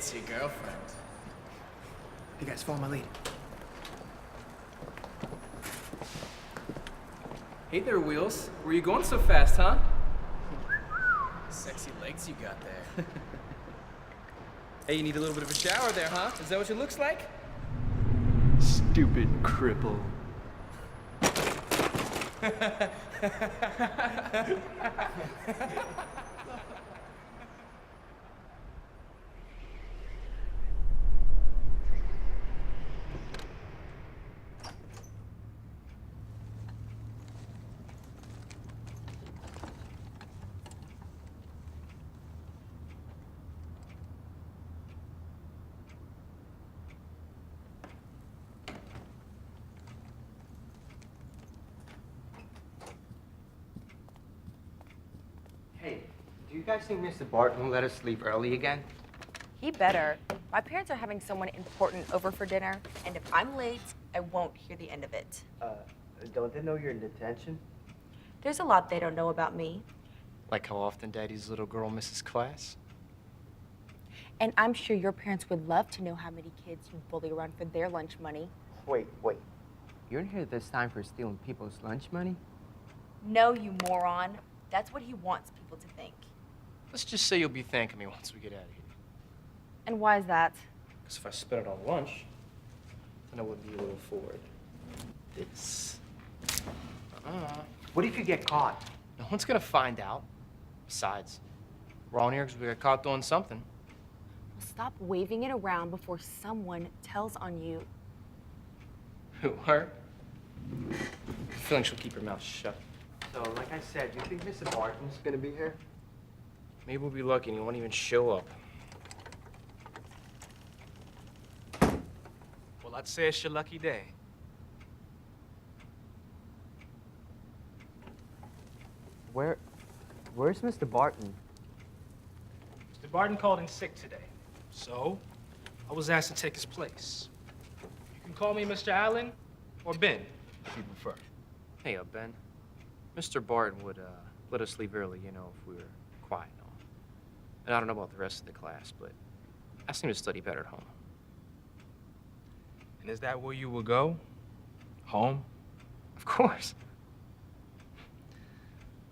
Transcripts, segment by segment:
it's your girlfriend. You guys follow my lead. Hey there, Wheels. Where you going so fast, huh? Sexy legs you got there. Hey, you need a little bit of a shower there, huh? Is that what it looks like? Stupid cripple. Hey, do you guys think Mr. Barton will let us leave early again? He better. My parents are having someone important over for dinner, and if I'm late, I won't hear the end of it. Don't they know you're in detention? There's a lot they don't know about me, Like how often Daddy's little girl misses class? and I'm sure your parents would love to know how many kids you bully around for their lunch money. Wait. You're in here this time for stealing people's lunch money? No, you moron. That's what he wants people to think. Let's just say you'll be thanking me once we get out of here. And why is that? Because if I spent it on lunch, then I wouldn't be able to afford this. What if you get caught? No one's gonna find out. Besides, we're all here because we got caught doing something. Well, stop waving it around before someone tells on you. Who, her? I feel like she'll keep her mouth shut. So, like I said, you think Mr. Barton's gonna be here? Maybe we'll be lucky and he won't even show up. Well, I'd say it's your lucky day. Where's Mr. Barton? Mr. Barton called in sick today, so I was asked to take his place. You can call me Mr. Allen or Ben, if you prefer. Hey, Ben. Mr. Barton would let us leave early, you know, if we were quiet and all. And I don't know about the rest of the class, but I seem to study better at home. And is that where you will go? Home? Of course.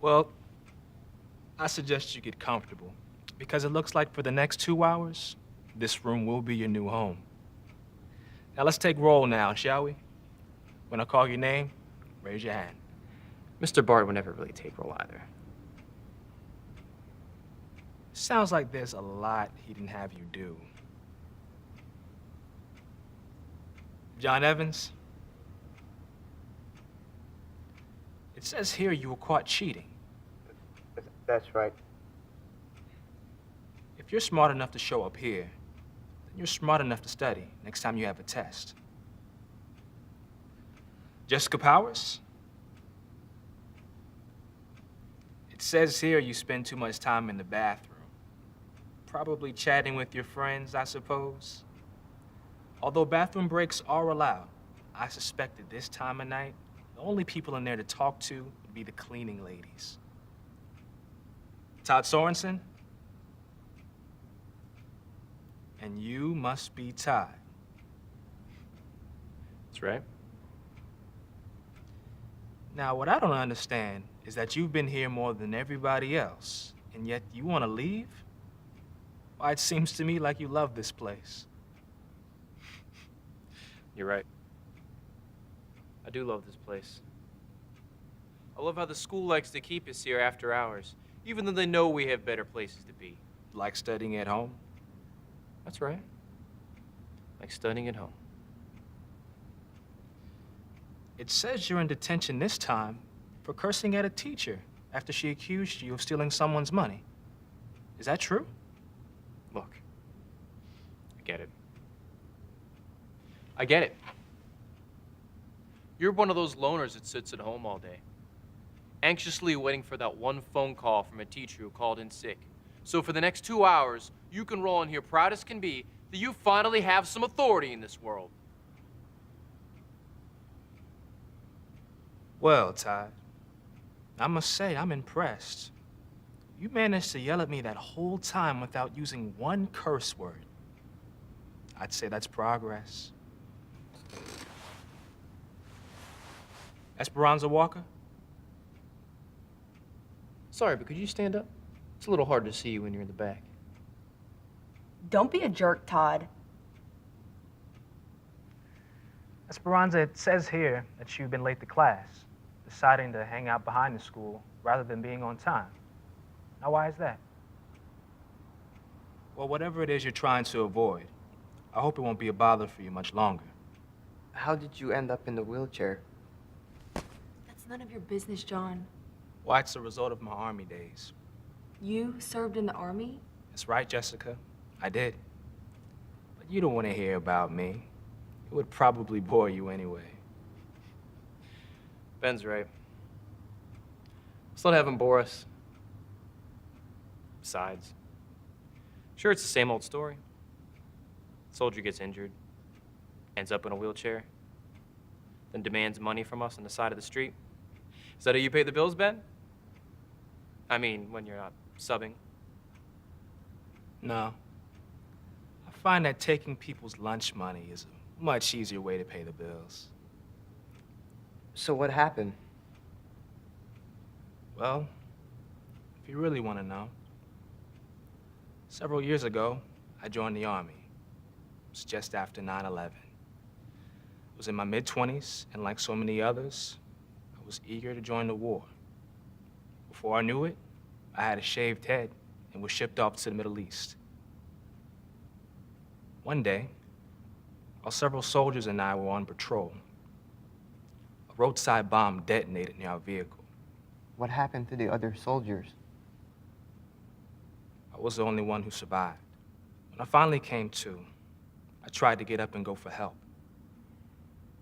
Well, I suggest you get comfortable, because it looks like for the next 2 hours, this room will be your new home. Now let's take roll now, shall we? When I call your name, raise your hand. Mr. Barton would never really take roll either. Sounds like there's a lot he didn't have you do. John Evans? It says here you were caught cheating. That's right. If you're smart enough to show up here, then you're smart enough to study next time you have a test. Jessica Powers? It says here you spend too much time in the bathroom. Probably chatting with your friends, I suppose. Although bathroom breaks are allowed, I suspect at this time of night, the only people in there to talk to would be the cleaning ladies. Todd Sorensen? And you must be Todd. That's right. Now, what I don't understand is that you've been here more than everybody else, and yet you want to leave? Why, it seems to me like you love this place. You're right. I do love this place. I love how the school likes to keep us here after hours, even though they know we have better places to be. Like studying at home? That's right. Like studying at home. It says you're in detention this time for cursing at a teacher after she accused you of stealing someone's money. Is that true? Look, I get it. I get it. You're one of those loners that sits at home all day, anxiously waiting for that one phone call from a teacher who called in sick. So for the next 2 hours, you can roll in here proud as can be that you finally have some authority in this world. Well, Todd, I must say I'm impressed. You managed to yell at me that whole time without using one curse word. I'd say that's progress. Esperanza Walker? Sorry, but could you stand up? It's a little hard to see you when you're in the back. Don't be a jerk, Todd. Esperanza, it says here that you've been late to class, deciding to hang out behind the school rather than being on time. Now, why is that? Well, whatever it is you're trying to avoid, I hope it won't be a bother for you much longer. How did you end up in the wheelchair? That's none of your business, John. Why, it's a result of my Army days. You served in the Army? That's right, Jessica. I did. But you don't want to hear about me. It would probably bore you anyway. Ben's right. Let's not have him bore us. Besides, sure, it's the same old story. Soldier gets injured, ends up in a wheelchair, then demands money from us on the side of the street. Is that how you pay the bills, Ben? I mean, when you're not subbing. No. I find that taking people's lunch money is a much easier way to pay the bills. So what happened? Well, if you really want to know, several years ago, I joined the Army. It was just after 9/11. I was in my mid-20s, and like so many others, I was eager to join the war. Before I knew it, I had a shaved head and was shipped off to the Middle East. One day, while several soldiers and I were on patrol, a roadside bomb detonated near our vehicle. What happened to the other soldiers? I was the only one who survived. When I finally came to, I tried to get up and go for help,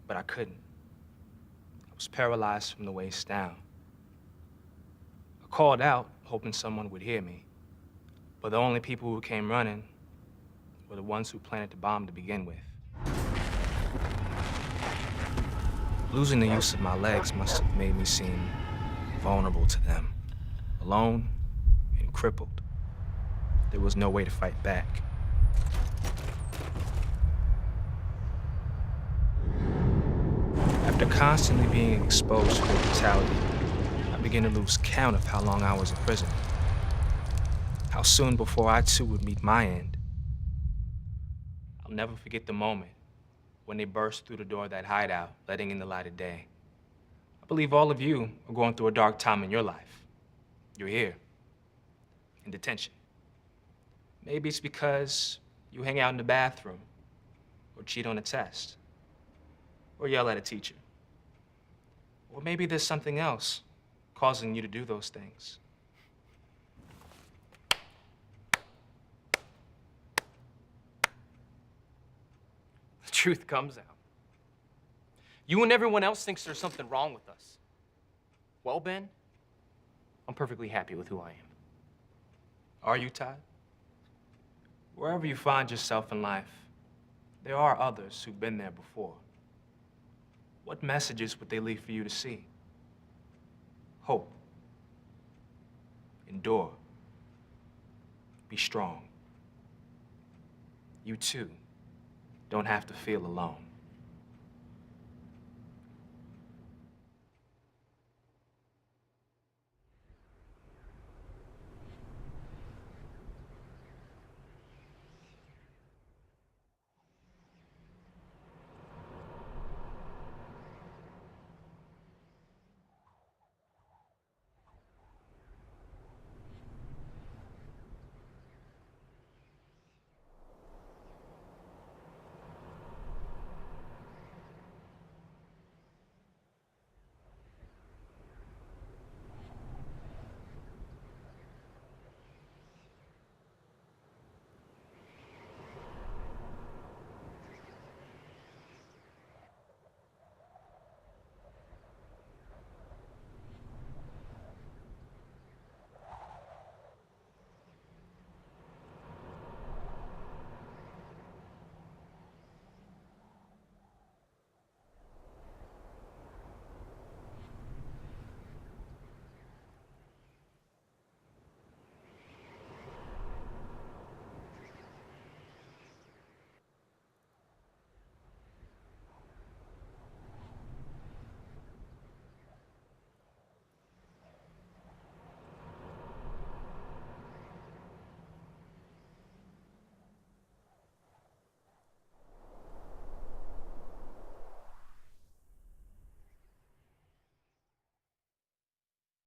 but I couldn't. I was paralyzed from the waist down. I called out, hoping someone would hear me, but the only people who came running were the ones who planted the bomb to begin with. Losing the use of my legs must have made me seem vulnerable to them, alone and crippled. There was no way to fight back. After constantly being exposed to their brutality, I began to lose count of how long I was in prison. How soon before I too would meet my end. I'll never forget the moment when they burst through the door of that hideout, letting in the light of day. I believe all of you are going through a dark time in your life. You're here, in detention. Maybe it's because you hang out in the bathroom, or cheat on a test, or yell at a teacher. Or maybe there's something else causing you to do those things. The truth comes out. You and everyone else thinks there's something wrong with us. Well, Ben, I'm perfectly happy with who I am. Are you, Todd? Wherever you find yourself in life, there are others who've been there before. What messages would they leave for you to see? Hope. Endure. Be strong. You too don't have to feel alone.